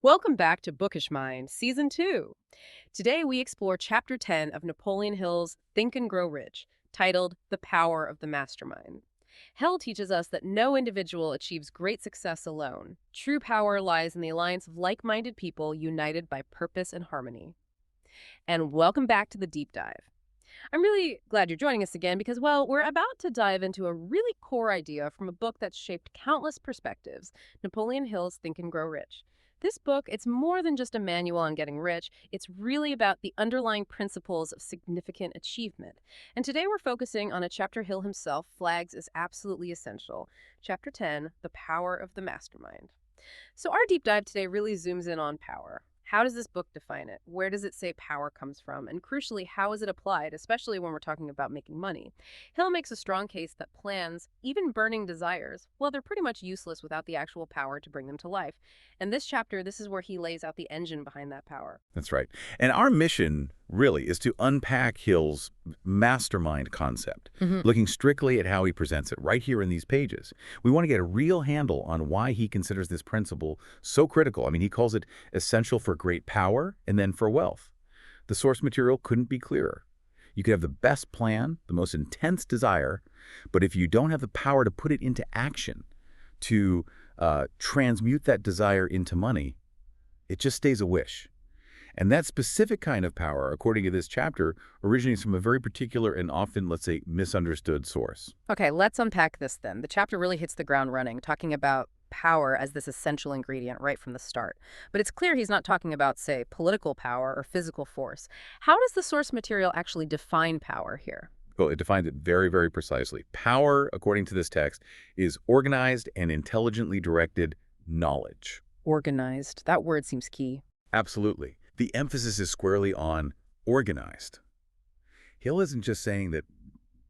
Welcome back to Bookish Mind, Season 2. Today we explore Chapter 10 of Napoleon Hill's Think and Grow Rich, titled The Power of the Mastermind. Hill teaches us that no individual achieves great success alone. True power lies in the alliance of like-minded people united by purpose and harmony. And welcome back to the deep dive. I'm really glad you're joining us again because, well, we're about to dive into a really core idea from a book that's shaped countless perspectives, Napoleon Hill's Think and Grow Rich. This book, it's more than just a manual on getting rich. It's really about the underlying principles of significant achievement. And today we're focusing on a chapter Hill himself flags as absolutely essential. Chapter 10, The Power of the Mastermind. So our deep dive today really zooms in on power. How does this book define it? Where does it say power comes from? And crucially, how is it applied, especially when we're talking about making money? Hill makes a strong case that plans, even burning desires, well, they're pretty much useless without the actual power to bring them to life. And this chapter, this is where he lays out the engine behind that power. That's right. And our mission really is to unpack Hill's mastermind concept, looking strictly at how he presents it right here in these pages. We want to get a real handle on why he considers this principle so critical. I mean, he calls it essential for great power and then for wealth. The source material couldn't be clearer. You could have the best plan, the most intense desire, but if you don't have the power to put it into action, to transmute that desire into money, it just stays a wish. And that specific kind of power, according to this chapter, originates from a very particular and often, let's say, misunderstood source. Okay, let's unpack this then. The chapter really hits the ground running, talking about power as this essential ingredient right from the start. But it's clear he's not talking about, say, political power or physical force. How does the source material actually define power here? Well, it defines it very, very precisely. Power, according to this text, is organized and intelligently directed knowledge. Organized. That word seems key. Absolutely. The emphasis is squarely on organized. Hill isn't just saying that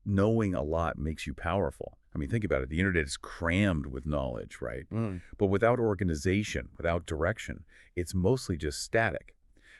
knowing a lot makes you powerful. I mean, think about it. The internet is crammed with knowledge, right? But without organization, without direction, it's mostly just static.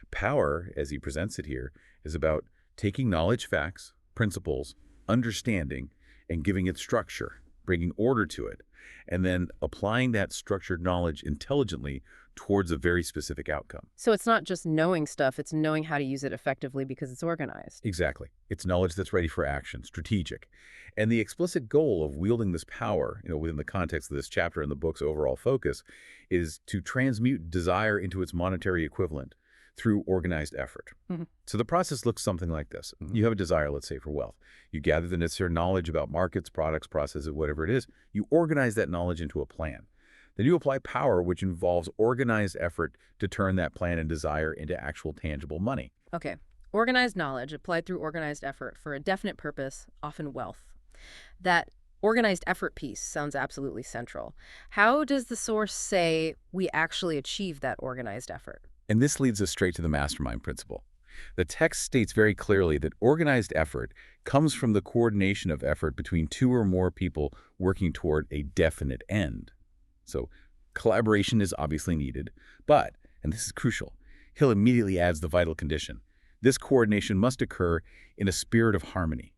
Power, as he presents it here, is about taking knowledge, facts, principles, understanding, and giving it structure, bringing order to it, and then applying that structured knowledge intelligently towards a very specific outcome. So it's not just knowing stuff, it's knowing how to use it effectively because it's organized. Exactly. It's knowledge that's ready for action, strategic. And the explicit goal of wielding this power, within the context of this chapter and the book's overall focus, is to transmute desire into its monetary equivalent through organized effort. So the process looks something like this. You have a desire, let's say, for wealth. You gather the necessary knowledge about markets, products, processes, whatever it is. You organize that knowledge into a plan. Then you apply power, which involves organized effort to turn that plan and desire into actual tangible money. Okay. Organized knowledge applied through organized effort for a definite purpose, often wealth. That organized effort piece sounds absolutely central. How does the source say we actually achieve that organized effort? And this leads us straight to the mastermind principle. The text states very clearly that organized effort comes from the coordination of effort between two or more people working toward a definite end. So collaboration is obviously needed, but, and this is crucial, Hill immediately adds the vital condition. This coordination must occur in a spirit of harmony.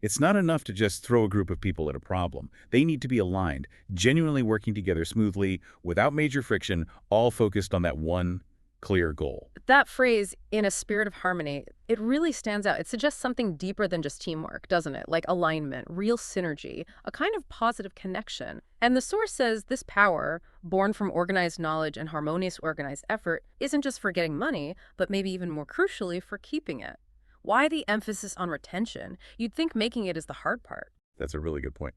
It's not enough to just throw a group of people at a problem. They need to be aligned, genuinely working together smoothly, without major friction, all focused on that one clear goal. That phrase, in a spirit of harmony, it really stands out. It suggests something deeper than just teamwork, doesn't it? Like alignment, real synergy, a kind of positive connection. And the source says this power, born from organized knowledge and harmonious organized effort, isn't just for getting money, but maybe even more crucially, for keeping it. Why the emphasis on retention? You'd think making it is the hard part. That's a really good point.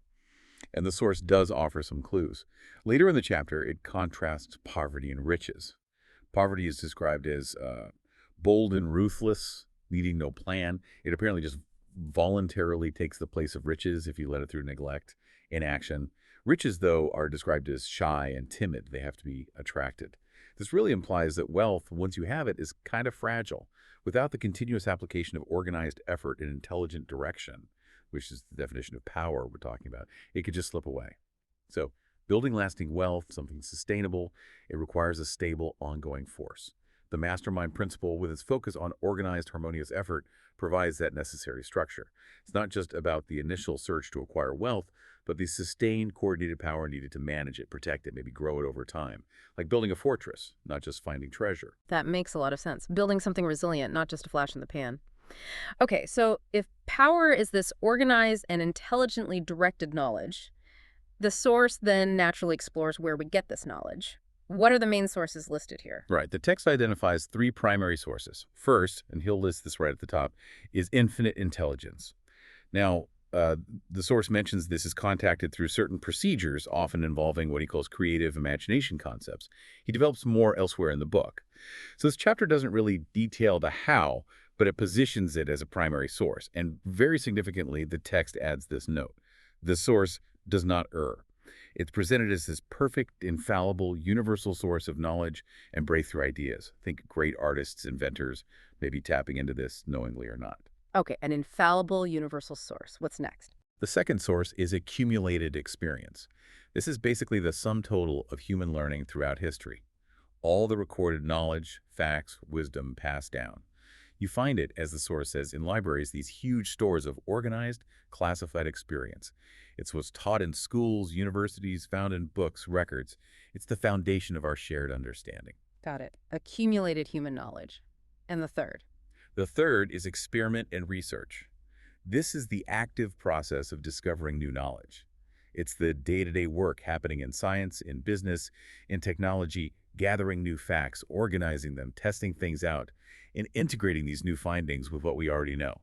And the source does offer some clues. Later in the chapter, it contrasts poverty and riches. Poverty is described as bold and ruthless, needing no plan. It apparently just voluntarily takes the place of riches if you let it through neglect, inaction. Riches, though, are described as shy and timid. They have to be attracted. This really implies that wealth, once you have it, is kind of fragile. Without the continuous application of organized effort and intelligent direction, which is the definition of power we're talking about, it could just slip away. So, building lasting wealth, something sustainable, it requires a stable, ongoing force. The mastermind principle, with its focus on organized, harmonious effort, provides that necessary structure. It's not just about the initial search to acquire wealth, but the sustained, coordinated power needed to manage it, protect it, maybe grow it over time. Like building a fortress, not just finding treasure. That makes a lot of sense. Building something resilient, not just a flash in the pan. Okay, so if power is this organized and intelligently directed knowledge, the source then naturally explores where we get this knowledge. What are the main sources listed here? Right. The text identifies three primary sources. First, and he'll list this right at the top, is infinite intelligence. Now, the source mentions this is contacted through certain procedures, often involving what he calls creative imagination concepts. He develops more elsewhere in the book. So this chapter doesn't really detail the how, but it positions it as a primary source. And very significantly, the text adds this note. The source does not err. It's presented as this perfect, infallible, universal source of knowledge and breakthrough ideas. Think great artists, inventors, maybe tapping into this knowingly or not. Okay, an infallible universal source. What's next? The second source is accumulated experience. This is basically the sum total of human learning throughout history. All the recorded knowledge, facts, wisdom passed down. You find it, as the source says, in libraries, these huge stores of organized, classified experience. It's what's taught in schools, universities, found in books, records. It's the foundation of our shared understanding. Got it. Accumulated human knowledge. And the third? The third is experiment and research. This is the active process of discovering new knowledge. It's the day-to-day work happening in science, in business, in technology, gathering new facts, organizing them, testing things out, and integrating these new findings with what we already know.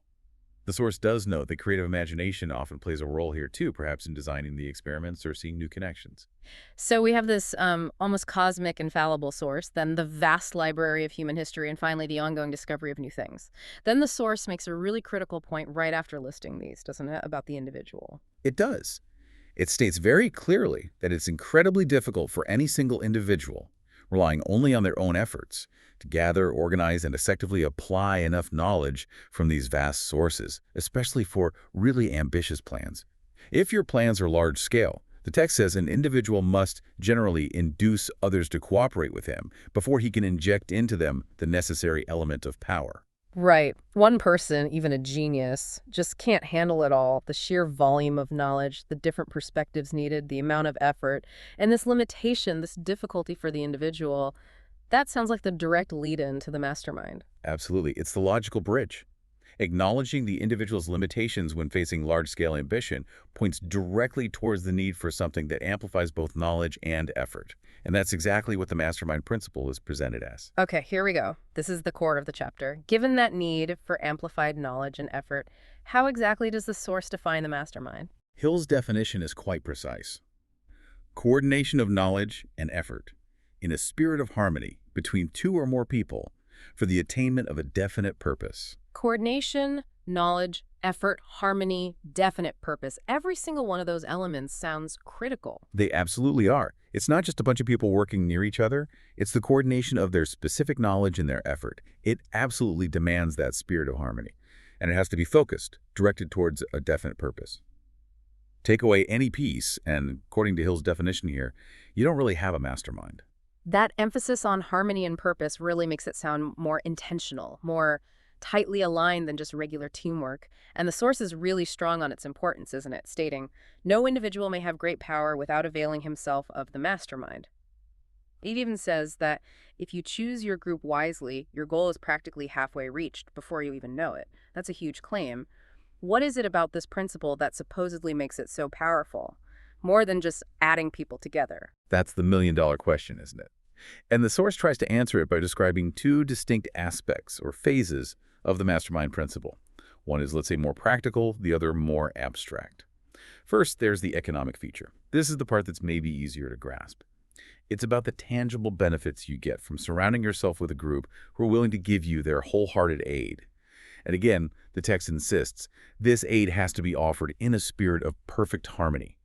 The source does note that creative imagination often plays a role here too, perhaps in designing the experiments or seeing new connections. So we have this almost cosmic, infallible source, then the vast library of human history, and finally the ongoing discovery of new things. Then the source makes a really critical point right after listing these, doesn't it, about the individual? It does. It states very clearly that it's incredibly difficult for any single individual, relying only on their own efforts, to gather, organize, and effectively apply enough knowledge from these vast sources, especially for really ambitious plans. If your plans are large-scale, the text says an individual must generally induce others to cooperate with him before he can inject into them the necessary element of power. Right. One person, even a genius, just can't handle it all. The sheer volume of knowledge, the different perspectives needed, the amount of effort, and this limitation, this difficulty for the individual, that sounds like the direct lead-in to the mastermind. Absolutely. It's the logical bridge. Acknowledging the individual's limitations when facing large-scale ambition points directly towards the need for something that amplifies both knowledge and effort. And that's exactly what the mastermind principle is presented as. Okay, here we go. This is the core of the chapter. Given that need for amplified knowledge and effort, how exactly does the source define the mastermind? Hill's definition is quite precise. Coordination of knowledge and effort in a spirit of harmony between two or more people for the attainment of a definite purpose. Coordination, knowledge, effort, harmony, definite purpose. Every single one of those elements sounds critical. They absolutely are. It's not just a bunch of people working near each other. It's the coordination of their specific knowledge and their effort. It absolutely demands that spirit of harmony. And it has to be focused, directed towards a definite purpose. Take away any piece, and according to Hill's definition here, you don't really have a mastermind. That emphasis on harmony and purpose really makes it sound more intentional, more tightly aligned than just regular teamwork. And the source is really strong on its importance, isn't it? Stating, no individual may have great power without availing himself of the mastermind. It even says that if you choose your group wisely, your goal is practically halfway reached before you even know it. That's a huge claim. What is it about this principle that supposedly makes it so powerful? More than just adding people together. That's the million-dollar question, isn't it? And the source tries to answer it by describing two distinct aspects or phases of the mastermind principle. One is, let's say, more practical, the other more abstract. First, there's the economic feature. This is the part that's maybe easier to grasp. It's about the tangible benefits you get from surrounding yourself with a group who are willing to give you their wholehearted aid. And again, the text insists, this aid has to be offered in a spirit of perfect harmony.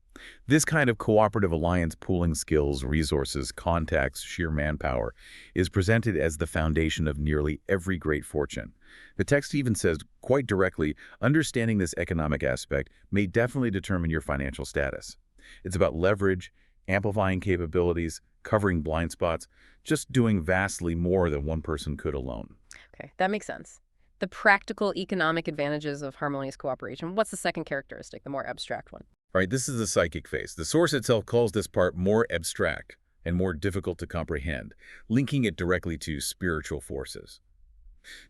This kind of cooperative alliance, pooling skills, resources, contacts, sheer manpower, is presented as the foundation of nearly every great fortune. The text even says, quite directly, understanding this economic aspect may definitely determine your financial status. It's about leverage, amplifying capabilities, covering blind spots, just doing vastly more than one person could alone. Okay, that makes sense. The practical economic advantages of harmonious cooperation. What's the second characteristic, the more abstract one? All right, this is the psychic phase. The source itself calls this part more abstract and more difficult to comprehend, linking it directly to spiritual forces.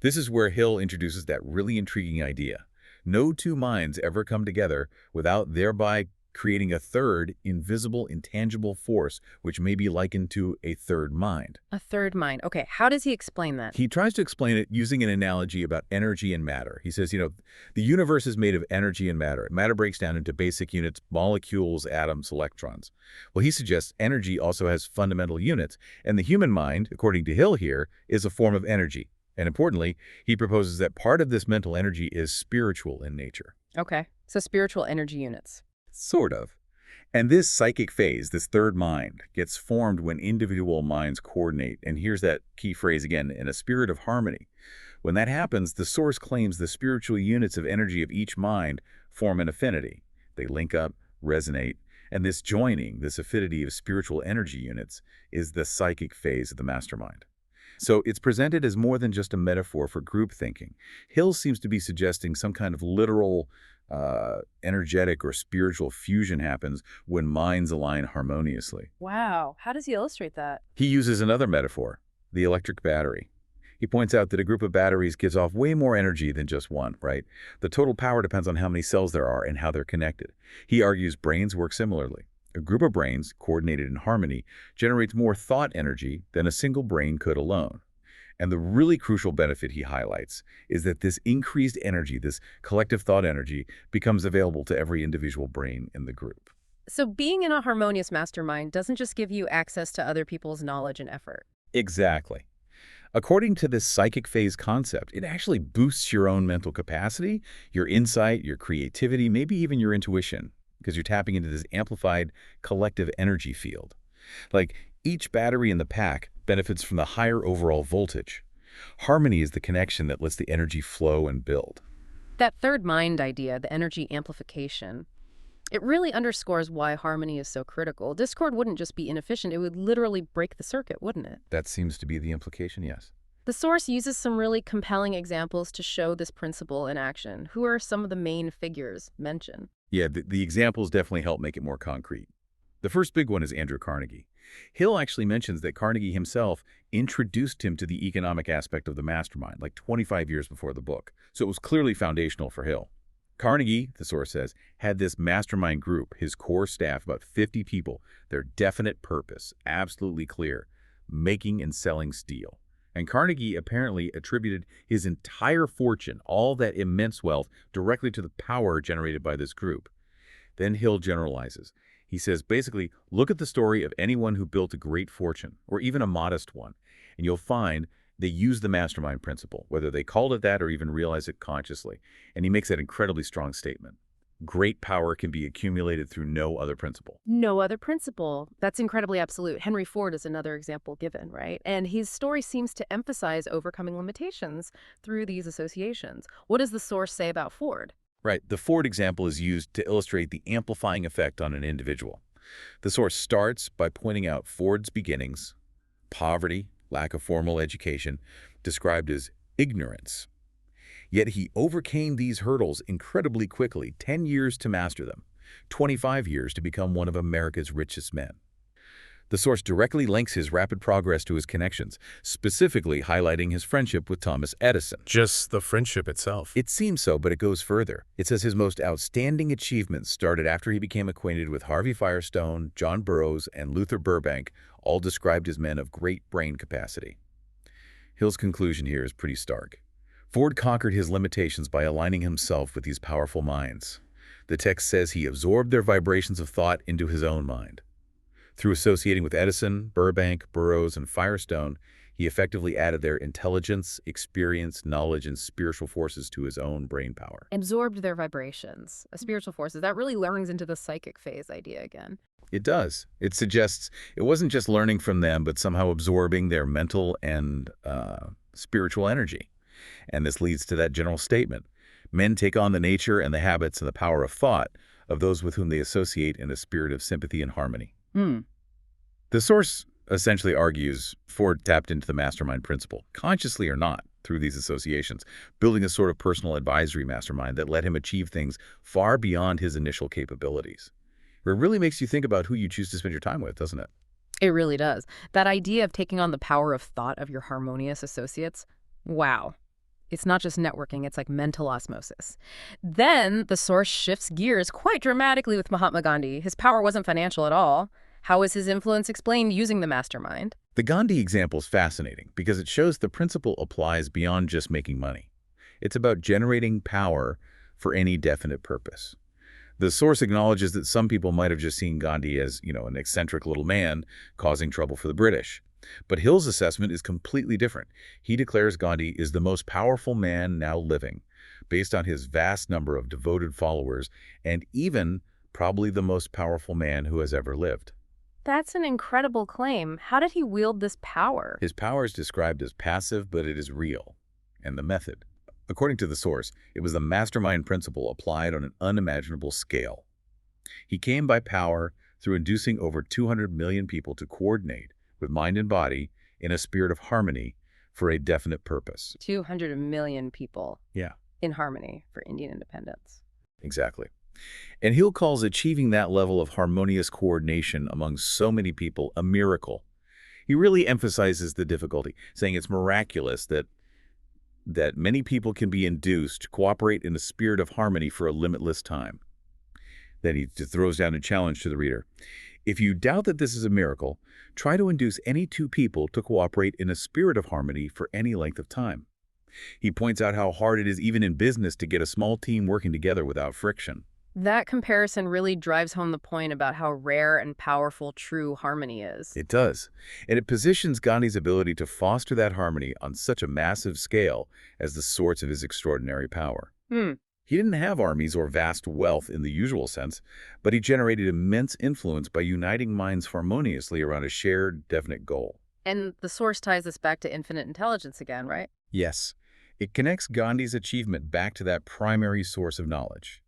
This is where Hill introduces that really intriguing idea. No two minds ever come together without thereby creating a third, invisible, intangible force, which may be likened to a third mind. A third mind. Okay, how does he explain that? He tries to explain it using an analogy about energy and matter. He says, the universe is made of energy and matter. Matter breaks down into basic units, molecules, atoms, electrons. Well, he suggests energy also has fundamental units, and the human mind, according to Hill here, is a form of energy. And importantly, he proposes that part of this mental energy is spiritual in nature. Okay, so spiritual energy units. Sort of. And this psychic phase, this third mind, gets formed when individual minds coordinate. And here's that key phrase again, in a spirit of harmony. When that happens, the source claims the spiritual units of energy of each mind form an affinity. They link up, resonate, and this joining, this affinity of spiritual energy units, is the psychic phase of the mastermind. So it's presented as more than just a metaphor for group thinking. Hill seems to be suggesting some kind of literal, energetic or spiritual fusion happens when minds align harmoniously. Wow, how does he illustrate that? He uses another metaphor, the electric battery. He points out that a group of batteries gives off way more energy than just one, right? The total power depends on how many cells there are and how they're connected. He argues brains work similarly. A group of brains, coordinated in harmony, generates more thought energy than a single brain could alone. And the really crucial benefit he highlights is that this increased energy, this collective thought energy, becomes available to every individual brain in the group. So being in a harmonious mastermind doesn't just give you access to other people's knowledge and effort. Exactly. According to this psychic phase concept, it actually boosts your own mental capacity, your insight, your creativity, maybe even your intuition, because you're tapping into this amplified collective energy field. Like, each battery in the pack benefits from the higher overall voltage. Harmony is the connection that lets the energy flow and build. That third mind idea, the energy amplification, it really underscores why harmony is so critical. Discord wouldn't just be inefficient, it would literally break the circuit, wouldn't it? That seems to be the implication, yes. The source uses some really compelling examples to show this principle in action. Who are some of the main figures mentioned? Yeah, the examples definitely help make it more concrete. The first big one is Andrew Carnegie. Hill actually mentions that Carnegie himself introduced him to the economic aspect of the mastermind, like 25 years before the book. So it was clearly foundational for Hill. Carnegie, the source says, had this mastermind group, his core staff, about 50 people, their definite purpose, absolutely clear, making and selling steel. And Carnegie apparently attributed his entire fortune, all that immense wealth, directly to the power generated by this group. Then Hill generalizes. He says, basically, look at the story of anyone who built a great fortune, or even a modest one, and you'll find they use the mastermind principle, whether they called it that or even realize it consciously. And he makes that incredibly strong statement. Great power can be accumulated through no other principle. No other principle. That's incredibly absolute. Henry Ford is another example given, right? And his story seems to emphasize overcoming limitations through these associations. What does the source say about Ford? Right. The Ford example is used to illustrate the amplifying effect on an individual. The source starts by pointing out Ford's beginnings, poverty, lack of formal education, described as ignorance. Yet he overcame these hurdles incredibly quickly, 10 years to master them, 25 years to become one of America's richest men. The source directly links his rapid progress to his connections, specifically highlighting his friendship with Thomas Edison. Just the friendship itself. It seems so, but it goes further. It says his most outstanding achievements started after he became acquainted with Harvey Firestone, John Burroughs, and Luther Burbank, all described as men of great brain capacity. Hill's conclusion here is pretty stark. Ford conquered his limitations by aligning himself with these powerful minds. The text says he absorbed their vibrations of thought into his own mind. Through associating with Edison, Burbank, Burroughs, and Firestone, he effectively added their intelligence, experience, knowledge, and spiritual forces to his own brain power. Absorbed their vibrations, spiritual forces. That really learns into the psychic phase idea again. It does. It suggests it wasn't just learning from them, but somehow absorbing their mental and spiritual energy. And this leads to that general statement. Men take on the nature and the habits and the power of thought of those with whom they associate in a spirit of sympathy and harmony. The source essentially argues Ford tapped into the mastermind principle, consciously or not, through these associations, building a sort of personal advisory mastermind that let him achieve things far beyond his initial capabilities. It really makes you think about who you choose to spend your time with, doesn't it? It really does. That idea of taking on the power of thought of your harmonious associates, wow. It's not just networking, it's like mental osmosis. Then the source shifts gears quite dramatically with Mahatma Gandhi. His power wasn't financial at all. How is his influence explained using the mastermind? The Gandhi example is fascinating because it shows the principle applies beyond just making money. It's about generating power for any definite purpose. The source acknowledges that some people might have just seen Gandhi as, an eccentric little man causing trouble for the British. But Hill's assessment is completely different. He declares Gandhi is the most powerful man now living, based on his vast number of devoted followers, and even probably the most powerful man who has ever lived. That's an incredible claim. How did he wield this power? His power is described as passive, but it is real. And the method. According to the source, it was the mastermind principle applied on an unimaginable scale. He came by power through inducing over 200 million people to coordinate with mind and body in a spirit of harmony for a definite purpose. 200 million people Yeah, in harmony for Indian independence. exactly. And Hill calls achieving that level of harmonious coordination among so many people a miracle. He really emphasizes the difficulty, saying it's miraculous that many people can be induced to cooperate in a spirit of harmony for a limitless time. Then he throws down a challenge to the reader. If you doubt that this is a miracle, try to induce any two people to cooperate in a spirit of harmony for any length of time. He points out how hard it is even in business to get a small team working together without friction. That comparison really drives home the point about how rare and powerful true harmony is. It does. And it positions Gandhi's ability to foster that harmony on such a massive scale as the source of his extraordinary power. He didn't have armies or vast wealth in the usual sense, but he generated immense influence by uniting minds harmoniously around a shared, definite goal. And the source ties this back to infinite intelligence again, right? Yes, it connects Gandhi's achievement back to that primary source of knowledge.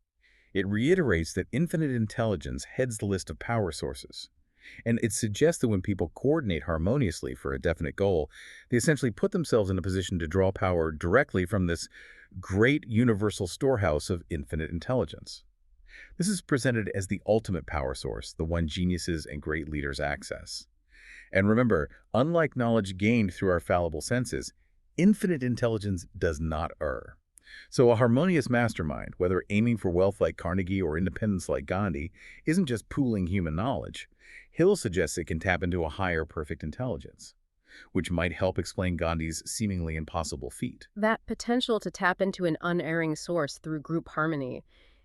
It reiterates that infinite intelligence heads the list of power sources. And it suggests that when people coordinate harmoniously for a definite goal, they essentially put themselves in a position to draw power directly from this great universal storehouse of infinite intelligence. This is presented as the ultimate power source, the one geniuses and great leaders access. And remember, unlike knowledge gained through our fallible senses, infinite intelligence does not err. So a harmonious mastermind, whether aiming for wealth like Carnegie or independence like Gandhi, isn't just pooling human knowledge. Hill suggests it can tap into a higher perfect intelligence, which might help explain Gandhi's seemingly impossible feat. That potential to tap into an unerring source through group harmony,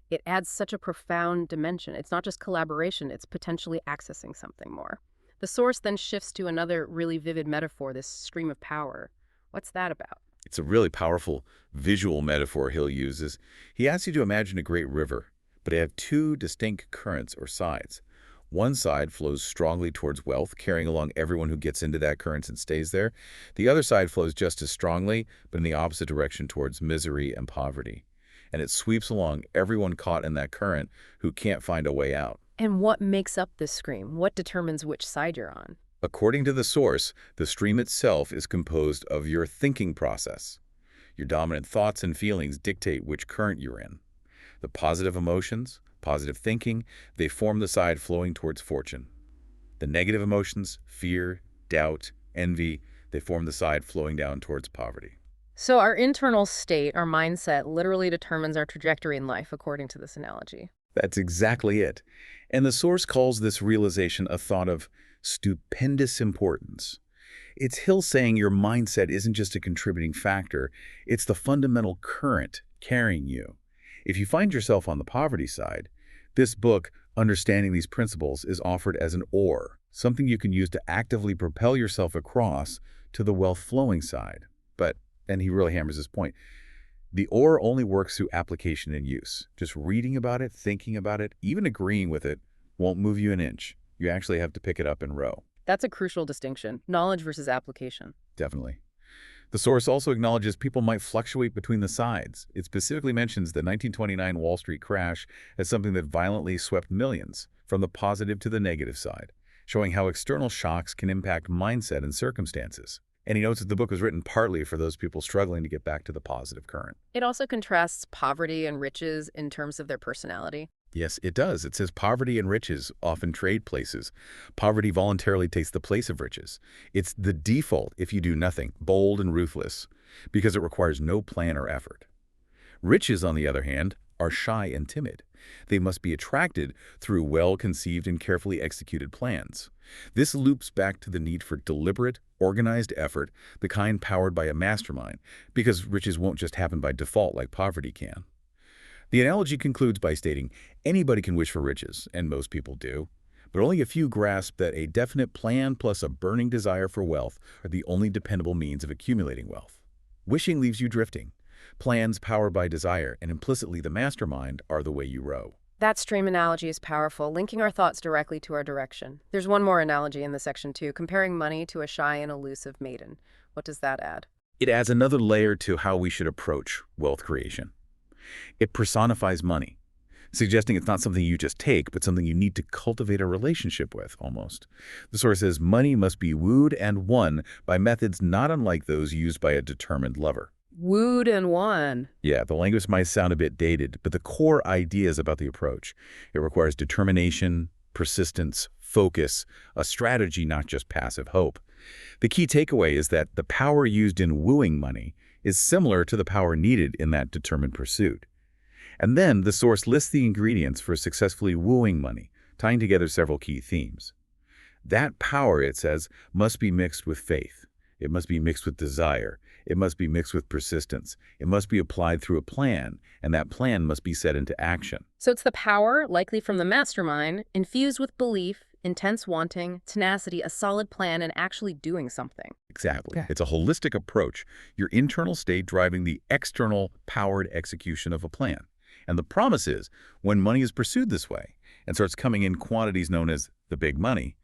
it adds such a profound dimension. It's not just collaboration, it's potentially accessing something more. The source then shifts to another really vivid metaphor, this stream of power. What's that about? It's a really powerful visual metaphor Hill uses. He asks you to imagine a great river, but it has two distinct currents or sides. One side flows strongly towards wealth, carrying along everyone who gets into that current and stays there. The other side flows just as strongly, but in the opposite direction towards misery and poverty. And it sweeps along everyone caught in that current who can't find a way out. And what makes up this stream? What determines which side you're on? According to the source, the stream itself is composed of your thinking process. Your dominant thoughts and feelings dictate which current you're in. The positive emotions, positive thinking, they form the side flowing towards fortune. The negative emotions, fear, doubt, envy, they form the side flowing down towards poverty. So our internal state, our mindset, literally determines our trajectory in life, according to this analogy. That's exactly it. And the source calls this realization a thought of stupendous importance. It's Hill saying your mindset isn't just a contributing factor, it's the fundamental current carrying you. If you find yourself on the poverty side, this book, Understanding These Principles, is offered as an oar, something you can use to actively propel yourself across to the wealth-flowing side. But, and he really hammers this point, the oar only works through application and use. Just reading about it, thinking about it, even agreeing with it, won't move you an inch. You actually have to pick it up and row. That's a crucial distinction, knowledge versus application. Definitely. The source also acknowledges people might fluctuate between the sides. It specifically mentions the 1929 Wall Street crash as something that violently swept millions, from the positive to the negative side. showing how external shocks can impact mindset and circumstances. And he notes that the book was written partly for those people struggling to get back to the positive current. It also contrasts poverty and riches in terms of their personality. Yes, it does. It says poverty and riches often trade places. Poverty voluntarily takes the place of riches. It's the default if you do nothing, bold and ruthless, because it requires no plan or effort. Riches, on the other hand, are shy and timid. They must be attracted through well-conceived and carefully executed plans. This loops back to the need for deliberate, organized effort, the kind powered by a mastermind, because riches won't just happen by default like poverty can. The analogy concludes by stating, anybody can wish for riches, and most people do, but only a few grasp that a definite plan plus a burning desire for wealth are the only dependable means of accumulating wealth. Wishing leaves you drifting. Plans powered by desire and implicitly the mastermind are the way you row. That stream analogy is powerful, linking our thoughts directly to our direction. There's one more analogy in the section too, comparing money to a shy and elusive maiden. What does that add? It adds another layer to how we should approach wealth creation. It personifies money, suggesting it's not something you just take, but something you need to cultivate a relationship with, almost. The source says money must be wooed and won by methods not unlike those used by a determined lover. Wooed and won. Yeah, the language might sound a bit dated, but the core idea is about the approach. It requires determination, persistence, focus, a strategy, not just passive hope. The key takeaway is that the power used in wooing money is similar to the power needed in that determined pursuit. And then the source lists the ingredients for successfully wooing money, tying together several key themes. That power, it says, must be mixed with faith. It must be mixed with desire. It must be mixed with persistence. It must be applied through a plan, and that plan must be set into action. So it's the power, likely from the mastermind, infused with belief, intense wanting, tenacity, a solid plan, and actually doing something. Exactly. Okay. It's a holistic approach, your internal state driving the external powered execution of a plan. And the promise is, when money is pursued this way and starts coming in quantities known as the big money,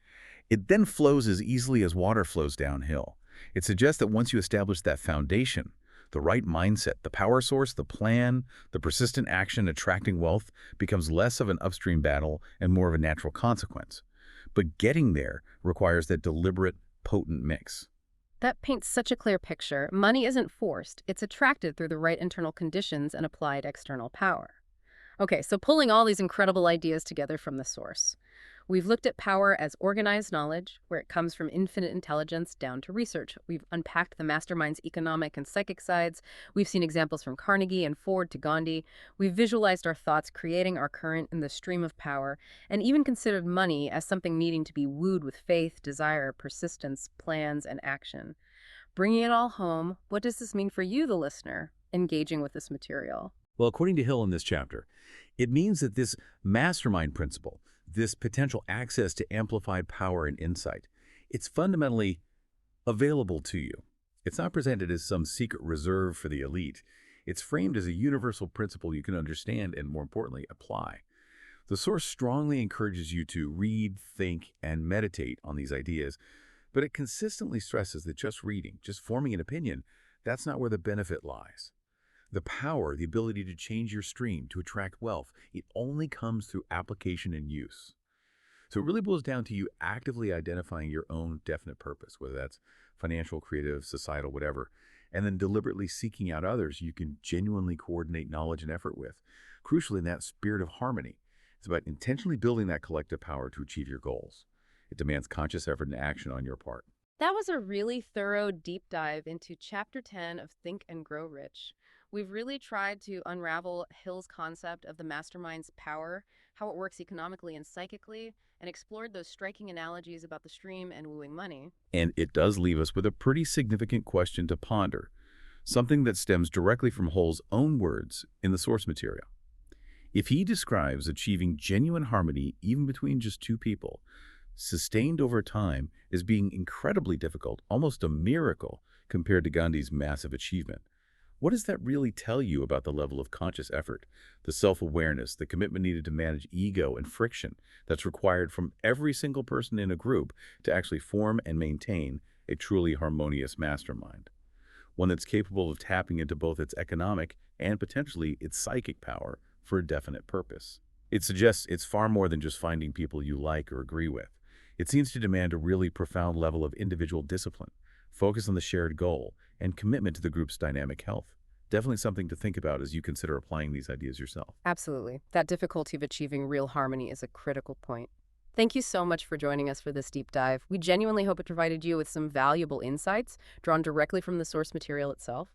it then flows as easily as water flows downhill. It suggests that once you establish that foundation, the right mindset, the power source, the plan, the persistent action attracting wealth becomes less of an upstream battle and more of a natural consequence. But getting there requires that deliberate, potent mix. That paints such a clear picture. Money isn't forced. It's attracted through the right internal conditions and applied external power. Okay, so pulling all these incredible ideas together from the source. We've looked at power as organized knowledge, where it comes from infinite intelligence down to research. We've unpacked the mastermind's economic and psychic sides. We've seen examples from Carnegie and Ford to Gandhi. We've visualized our thoughts creating our current in the stream of power, and even considered money as something needing to be wooed with faith, desire, persistence, plans, and action. Bringing it all home, what does this mean for you, the listener, engaging with this material? Well, according to Hill in this chapter, it means that this mastermind principle, this potential access to amplified power and insight, it's fundamentally available to you. It's not presented as some secret reserve for the elite. It's framed as a universal principle you can understand and, more importantly, apply. The source strongly encourages you to read, think, and meditate on these ideas, but it consistently stresses that just reading, just forming an opinion, that's not where the benefit lies. The power, the ability to change your stream, to attract wealth, it only comes through application and use. So it really boils down to you actively identifying your own definite purpose, whether that's financial, creative, societal, whatever, and then deliberately seeking out others you can genuinely coordinate knowledge and effort with. Crucially, in that spirit of harmony, it's about intentionally building that collective power to achieve your goals. It demands conscious effort and action on your part. That was a really thorough deep dive into Chapter 10 of Think and Grow Rich. We've really tried to unravel Hill's concept of the mastermind's power, how it works economically and psychically, and explored those striking analogies about the stream and wooing money. And it does leave us with a pretty significant question to ponder, something that stems directly from Hull's own words in the source material. If he describes achieving genuine harmony even between just two people, sustained over time, as being incredibly difficult, almost a miracle compared to Gandhi's massive achievement, what does that really tell you about the level of conscious effort, the self-awareness, the commitment needed to manage ego and friction that's required from every single person in a group to actually form and maintain a truly harmonious mastermind? One that's capable of tapping into both its economic and potentially its psychic power for a definite purpose. It suggests it's far more than just finding people you like or agree with. It seems to demand a really profound level of individual discipline, focus on the shared goal, and commitment to the group's dynamic health. Definitely something to think about as you consider applying these ideas yourself. Absolutely. That difficulty of achieving real harmony is a critical point. Thank you so much for joining us for this deep dive. We genuinely hope it provided you with some valuable insights drawn directly from the source material itself.